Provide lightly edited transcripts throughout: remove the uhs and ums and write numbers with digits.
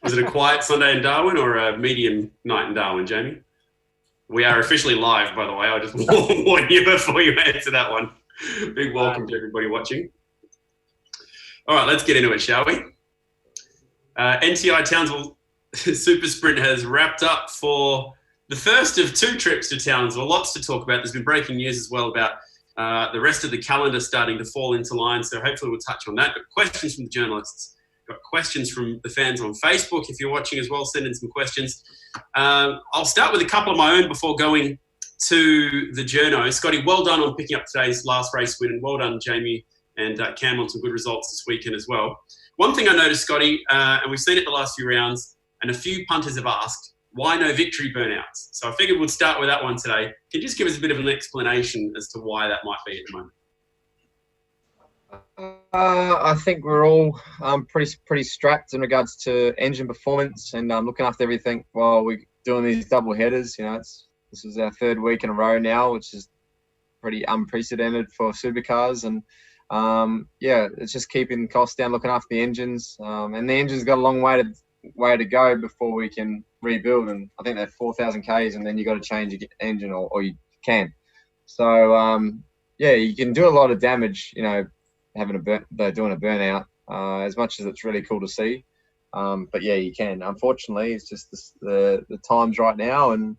Was it a quiet Sunday in Darwin or a medium night in Darwin, Jamie? We are officially live, by the way. I'll just warn you before you answer that one. Big welcome to everybody watching. All right, let's get into it, shall we? NTI Townsville SuperSprint has wrapped up for the first of 2 trips to Townsville. Lots to talk about. There's been breaking news as well about the rest of the calendar starting to fall into line, so hopefully we'll touch on that. But questions from the journalists. Got questions from the fans on Facebook. If you're watching as well, send in some questions. I'll start with a couple of my own before going to the journo. Scotty, well done on picking up today's last race win, and well done, Jamie and Cam, on some good results this weekend as well. One thing I noticed, Scotty, and we've seen it the last few rounds, and a few punters have asked, why no victory burnouts? So I figured we'd start with that one today. Can you just give us a bit of an explanation as to why that might be at the moment? I think we're all pretty strapped in regards to engine performance and looking after everything while we're doing these double headers. You know, this is our 3rd week in a row now, which is pretty unprecedented for supercars. And it's just keeping costs down, looking after the engines. And the engine's got a long way to go before we can rebuild. And I think they're 4,000 Ks, and then you got to change your engine, or you can. So you can do a lot of damage. You know, doing a burnout, as much as it's really cool to see. But yeah, you can. Unfortunately, it's just the times right now, and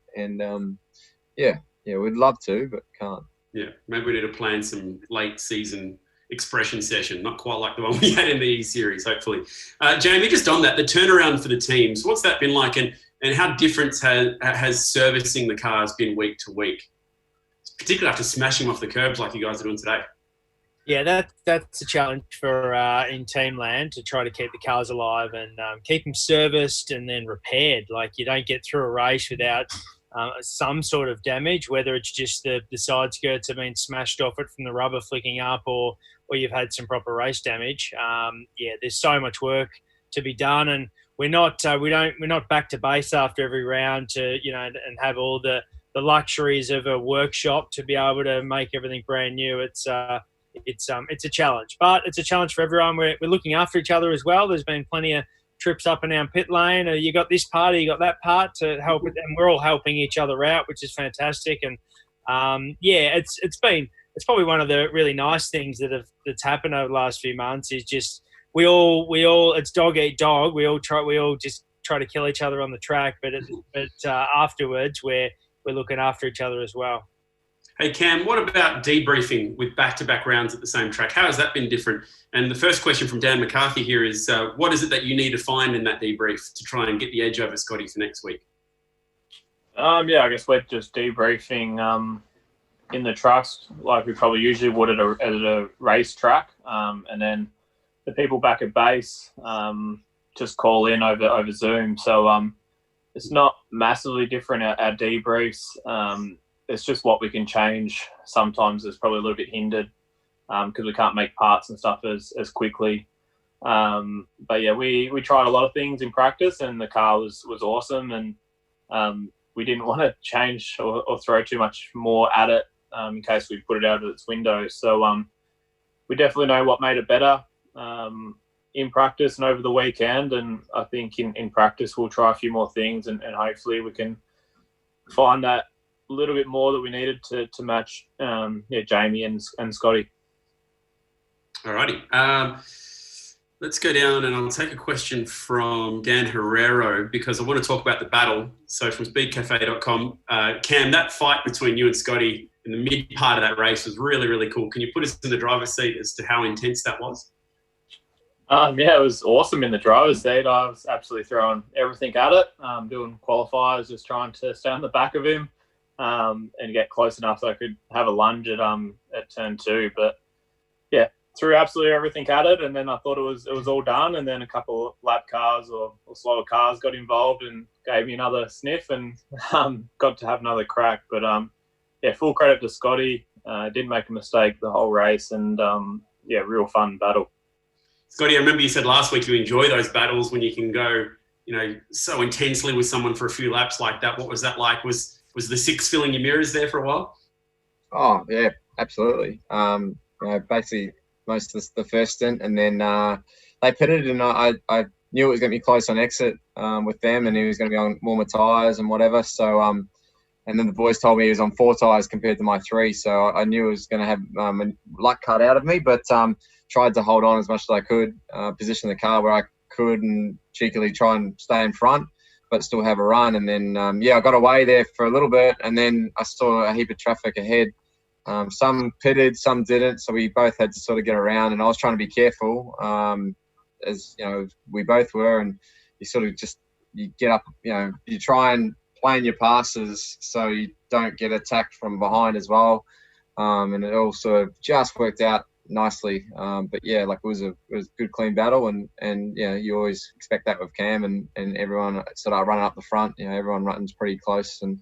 we'd love to, but can't. Yeah, maybe we need to plan some late season expression session, not quite like the one we had in the E-Series, hopefully. Jamie, just on that, the turnaround for the teams, what's that been like, and how different has servicing the cars been week to week, particularly after smashing off the curbs like you guys are doing today? Yeah, that's a challenge for in team land, to try to keep the cars alive and keep them serviced and then repaired. Like, you don't get through a race without some sort of damage, whether it's just the side skirts have been smashed off it from the rubber flicking up, or you've had some proper race damage. There's so much work to be done, and we're not back to base after every round to and have all the luxuries of a workshop to be able to make everything brand new. It's a challenge, but it's a challenge for everyone. We're looking after each other as well. There's been plenty of trips up and down pit lane. You got this part, you got that part to help it, and we're all helping each other out, which is fantastic. And it's probably one of the really nice things that's happened over the last few months is just we all it's dog eat dog. We all just try to kill each other on the track, but afterwards we're looking after each other as well. Hey, Cam, what about debriefing with back-to-back rounds at the same track? How has that been different? And the first question from Dan McCarthy here is, what is it that you need to find in that debrief to try and get the edge over Scotty for next week? I guess we're just debriefing in the trucks like we probably usually would at a race track. And then the people back at base just call in over Zoom. So it's not massively different, our debriefs. It's just what we can change. Sometimes it's probably a little bit hindered because we can't make parts and stuff as quickly. We tried a lot of things in practice, and the car was awesome, and we didn't want to change or throw too much more at it in case we put it out of its window. So we definitely know what made it better in practice and over the weekend, and I think in practice we'll try a few more things, and hopefully we can find that a little bit more that we needed to match Jamie and Scotty. Alrighty. Let's go down, and I'll take a question from Dan Herrero because I want to talk about the battle. So from speedcafe.com, Cam, that fight between you and Scotty in the mid part of that race was really, really cool. Can you put us in the driver's seat as to how intense that was? It was awesome in the driver's seat. I was absolutely throwing everything at it, doing qualifiers, just trying to stay on the back of him and get close enough so I could have a lunge at turn 2. But yeah, threw absolutely everything at it, and then I thought it was all done, and then a couple of lap cars or slower cars got involved and gave me another sniff, and got to have another crack. But full credit to Scotty. Didn't make a mistake the whole race, and real fun battle. Scotty, I remember you said last week you enjoy those battles when you can go, so intensely with someone for a few laps like that. What was that like? Was the 6 filling your mirrors there for a while? Oh yeah, absolutely. Basically most of the first stint, and then they pitted, and I knew it was going to be close on exit with them, and he was going to be on warmer tyres and whatever. So, and then the boys told me he was on 4 tyres compared to my 3. So I knew it was going to have luck cut out of me, but tried to hold on as much as I could, position the car where I could and cheekily try and stay in front, but still have a run. And then, I got away there for a little bit, and then I saw a heap of traffic ahead. Some pitted, some didn't, so we both had to sort of get around, and I was trying to be careful, as we both were, and you sort of you get up, you try and plan your passes so you don't get attacked from behind as well, and it all sort of just worked out nicely. But yeah, like it was a good clean battle, and you always expect that with Cam and everyone sort of running up the front. Everyone runs pretty close and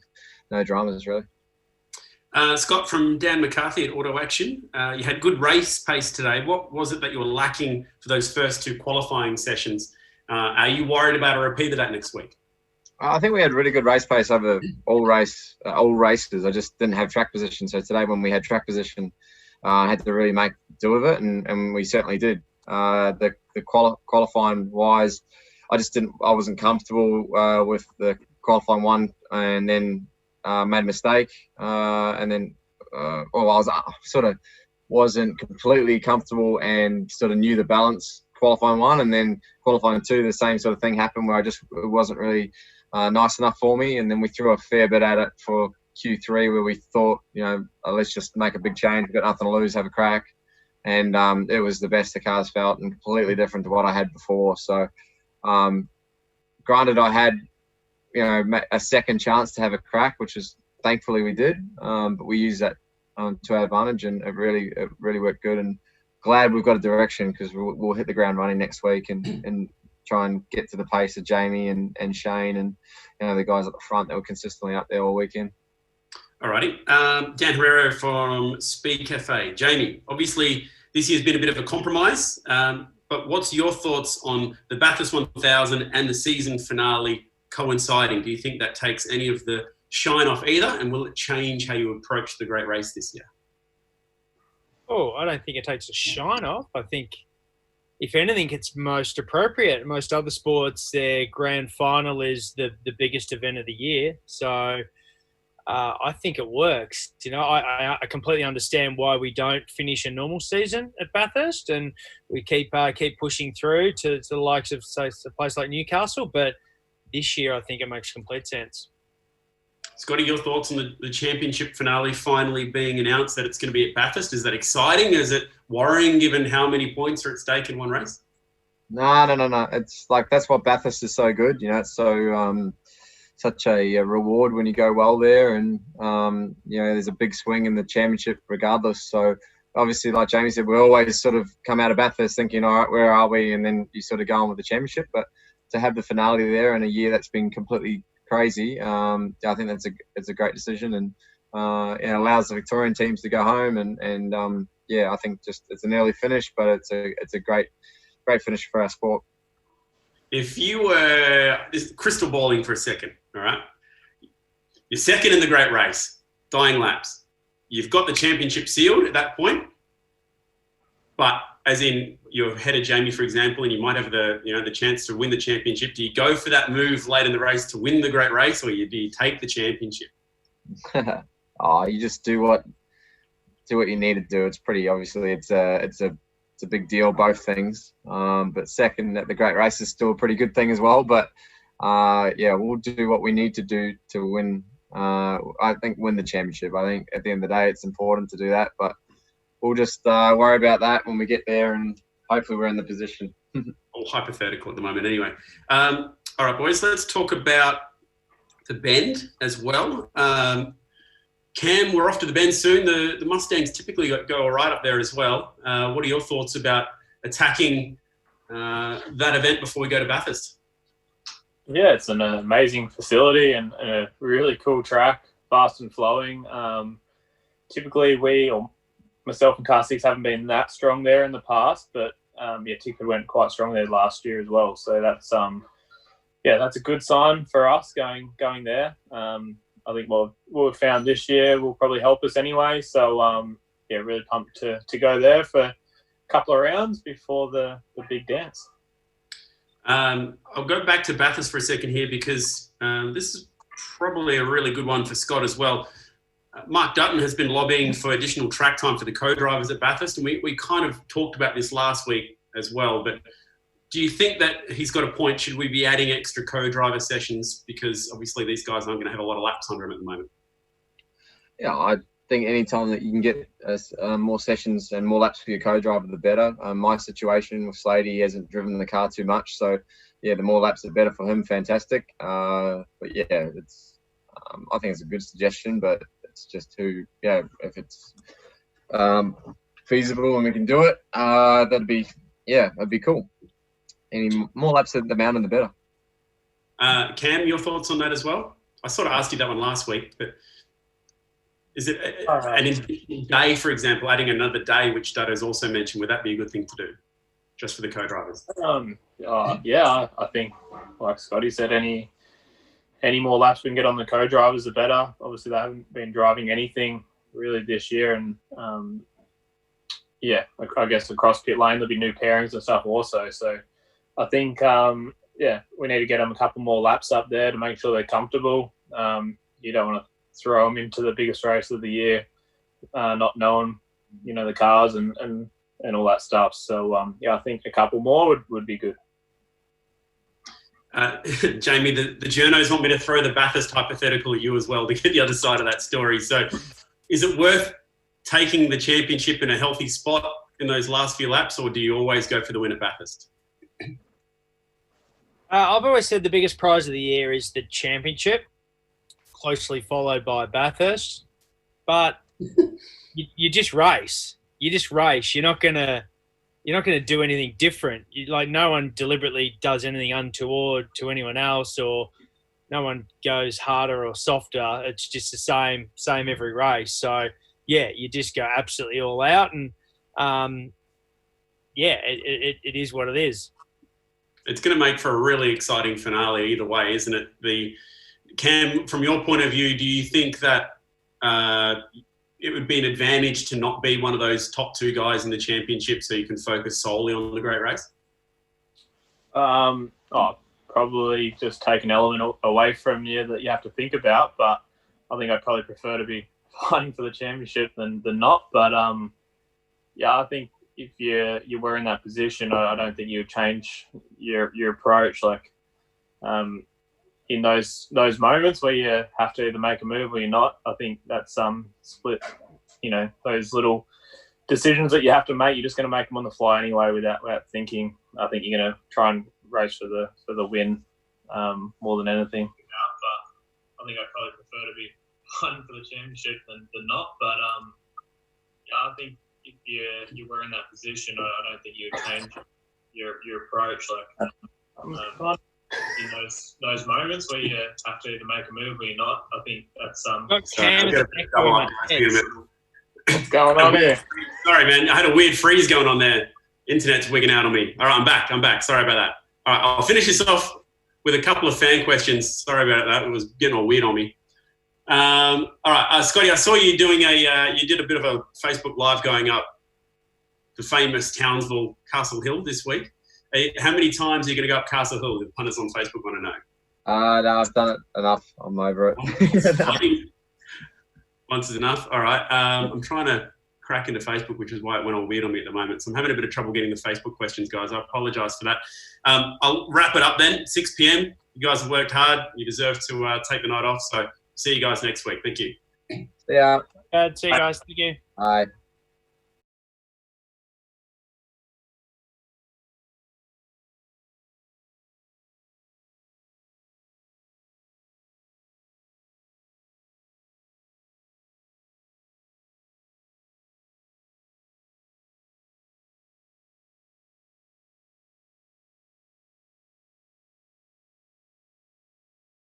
no dramas really. Scott from Dan McCarthy at Auto Action. You had good race pace today. What was it that you were lacking for those first 2 qualifying sessions? Are you worried about a repeat of that next week? I think we had really good race pace over all races. I just didn't have track position. So today when we had track position, I had to really make do of it, and we certainly did. The qualifying wise, I wasn't comfortable with the qualifying one, and then made a mistake, and then I sort of wasn't completely comfortable and sort of knew the balance qualifying 1, and then qualifying 2, the same sort of thing happened where it wasn't really nice enough for me, and then we threw a fair bit at it for Q3 where we thought, let's just make a big change. We've got nothing to lose, have a crack, and it was the best the cars felt and completely different to what I had before. So granted, I had a second chance to have a crack, which is thankfully we did, but we used that to our advantage, and it really worked good, and glad we've got a direction, because we'll hit the ground running next week and try and get to the pace of Jamie and Shane and the guys at the front that were consistently up there all weekend. Alrighty. Dan Herrero from Speed Cafe. Jamie, obviously this year's been a bit of a compromise, but what's your thoughts on the Bathurst 1000 and the season finale coinciding? Do you think that takes any of the shine off either, and will it change how you approach the great race this year? Oh, I don't think it takes a shine off. I think, if anything, it's most appropriate. Most other sports, their grand final is the biggest event of the year. So I think it works. I completely understand why we don't finish a normal season at Bathurst, and we keep pushing through to the likes of, say, a place like Newcastle. But this year, I think it makes complete sense. Scotty, your thoughts on the championship finale finally being announced that it's going to be at Bathurst? Is that exciting? Is it worrying given how many points are at stake in one race? No. It's like, that's what Bathurst is so good. It's so such a reward when you go well there, and there's a big swing in the championship regardless. So obviously, like Jamie said, we always sort of come out of Bathurst thinking, all right, where are we? And then you sort of go on with the championship. But to have the finale there in a year that's been completely crazy, I think it's a great decision, and it allows the Victorian teams to go home, and I think just it's an early finish, but it's a great finish for our sport. If you were crystal balling for a second, all right, you're second in the great race, dying laps, you've got the championship sealed at that point, but as in you're ahead of Jamie, for example, and you might have the chance to win the championship. Do you go for that move late in the race to win the great race, or do you take the championship? You just do what you need to do. It's pretty obviously it's a big deal, both things. But second at the great race is still a pretty good thing as well. But we'll do what we need to do to win. I think win the championship. I think at the end of the day, it's important to do that, but we'll just worry about that when we get there, and hopefully we're in the position. All hypothetical at the moment anyway. All right, boys, let's talk about the Bend as well. Cam, we're off to the Bend soon. The Mustangs typically go all right up there as well. What are your thoughts about attacking that event before we go to Bathurst? Yeah, it's an amazing facility and a really cool track, fast and flowing. Typically, myself and Car 6 haven't been that strong there in the past, but Tickford went quite strong there last year as well. So that's a good sign for us going there. I think what we've found this year will probably help us anyway. So really pumped to go there for a couple of rounds before the big dance. I'll go back to Bathurst for a second here because this is probably a really good one for Scott as well. Mark Dutton has been lobbying for additional track time for the co-drivers at Bathurst, and we kind of talked about this last week as well, but do you think that he's got a point? Should we be adding extra co-driver sessions? Because obviously these guys aren't going to have a lot of laps under him at the moment. Yeah, I think any time that you can get more sessions and more laps for your co-driver, the better. My situation with Slade, he hasn't driven the car too much, so yeah, the more laps, the better for him. Fantastic. But yeah, it's I think it's a good suggestion, but it's just if it's feasible and we can do it, that'd be cool. Any more laps at the mountain, the better. Cam, your thoughts on that as well? I sort of asked you that one last week, but is it an additional day, for example, adding another day, which Dutto's also mentioned, would that be a good thing to do, just for the co-drivers? Yeah, I think, like Scotty said, any more laps we can get on the co-drivers, the better. Obviously, they haven't been driving anything really this year, and I guess across pit lane there'll be new pairings and stuff also. So I think, we need to get them a couple more laps up there to make sure they're comfortable. You don't want to throw them into the biggest race of the year, not knowing, the cars and all that stuff. So, I think a couple more would be good. Jamie, the journos want me to throw the Bathurst hypothetical at you as well to get the other side of that story. So is it worth taking the championship in a healthy spot in those last few laps, or do you always go for the win at Bathurst? I've always said the biggest prize of the year is the championship, closely followed by Bathurst. But you just race. You're not gonna do anything different. No one deliberately does anything untoward to anyone else, or no one goes harder or softer. It's just the same every race. So yeah, you just go absolutely all out, and it is what it is. It's going to make for a really exciting finale either way, isn't it? Cam, from your point of view, do you think that it would be an advantage to not be one of those top two guys in the championship so you can focus solely on the great race? Probably just take an element away from you that you have to think about, but I think I'd probably prefer to be fighting for the championship than not. But I think if you were in that position, I don't think you would change your approach. In those moments where you have to either make a move or you're not, I think that's split. Those little decisions that you have to make, you're just going to make them on the fly anyway without thinking. I think you're going to try and race for the win more than anything. But I think I'd probably prefer to be fighting for the championship than not. But I think if you were in that position, I don't think you would change your approach. In those moments where you have to either make a move or you're not, I think that's What's going on here? Sorry, man. I had a weird freeze going on there. Internet's wigging out on me. All right, I'm back. Sorry about that. All right, I'll finish this off with a couple of fan questions. Sorry about that. It was getting all weird on me. All right, Scotty, I saw you doing you did a bit of a Facebook Live going up the famous Townsville Castle Hill this week. How many times are you going to go up Castle Hill? The punters on Facebook want to know. No, I've done it enough. I'm over it. Once is enough. All right. I'm trying to crack into Facebook, which is why it went all weird on me at the moment. So I'm having a bit of trouble getting the Facebook questions, guys. I apologise for that. I'll wrap it up then. 6 p.m. You guys have worked hard. You deserve to take the night off. So see you guys next week. Thank you. See ya. See you guys. Thank you. Bye.